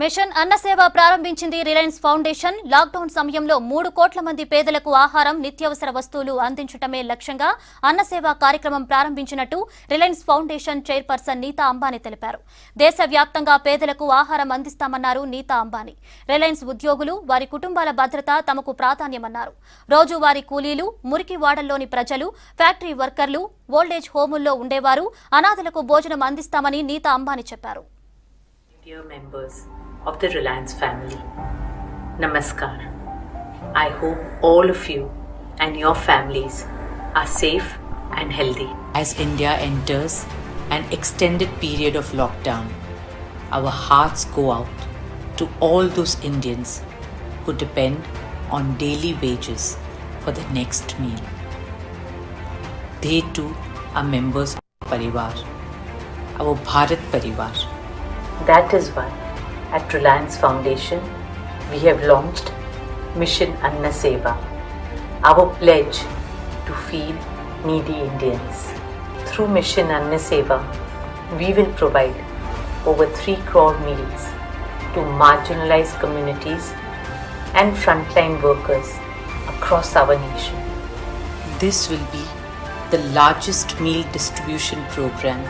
Machine అన్నసేవ ప్రారంభించింది Reliance foundation. Lockdown సమయంలో 3 కోట్ల మంది పేదలకు ఆహారం, నిత్యావసర వస్తువులు అందించడమే లక్ష్యంగా అన్నసేవ కార్యక్రమం ప్రారంభించినట్టు Reliance Foundation chairperson Nita Ambani తెలిపారు. దేశవ్యాప్తంగా పేదలకు ఆహారం అందిస్తామన్నారు నీతా అంబానీ. రిలయన్స్ ఉద్యోగులు, వారి కుటుంబాల భద్రత తమకు ప్రాధాన్యమన్నారు. రోజువారీ కూలీలు, మురికి వాడల్లోని ప్రజలు, ఫ్యాక్టరీ వర్కర్లు, ఓల్డేజ్ హోముల్లో ఉండేవారు, అనాథలకు భోజనం అందిస్తామని నీతా అంబానీ చెప్పారు. Dear members of the Reliance family, Namaskar. I hope all of you and your families are safe and healthy. As India enters an extended period of lockdown, our hearts go out to all those Indians who depend on daily wages for the next meal. They too are members of Parivar, our Bharat Parivar. That is why at Reliance Foundation we have launched Mission Anna Seva, our pledge to feed needy Indians. Through Mission Anna Seva, we will provide over 3 crore meals to marginalized communities and frontline workers across our nation. This will be the largest meal distribution program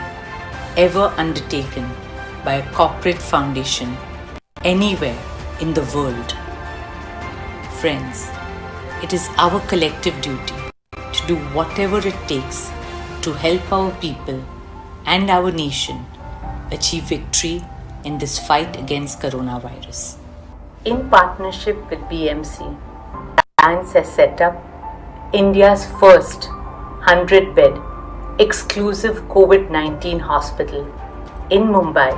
ever undertaken by a corporate foundation anywhere in the world. Friends, it is our collective duty to do whatever it takes to help our people and our nation achieve victory in this fight against coronavirus. In partnership with BMC, Reliance has set up India's first 100-bed exclusive COVID-19 hospital in Mumbai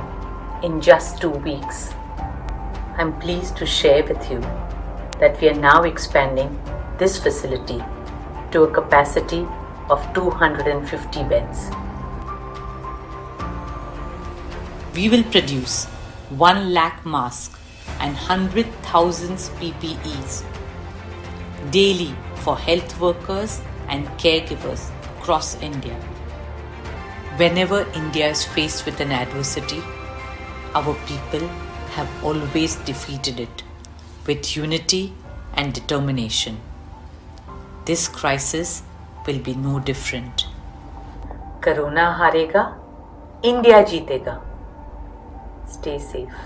in just 2 weeks. I'm pleased to share with you that we are now expanding this facility to a capacity of 250 beds. We will produce 1 lakh masks and 100,000 PPEs daily for health workers and caregivers across India. Whenever India is faced with an adversity, our people have always defeated it with unity and determination. This crisis will be no different. Corona हारेगा, India जीतेगा. Stay safe.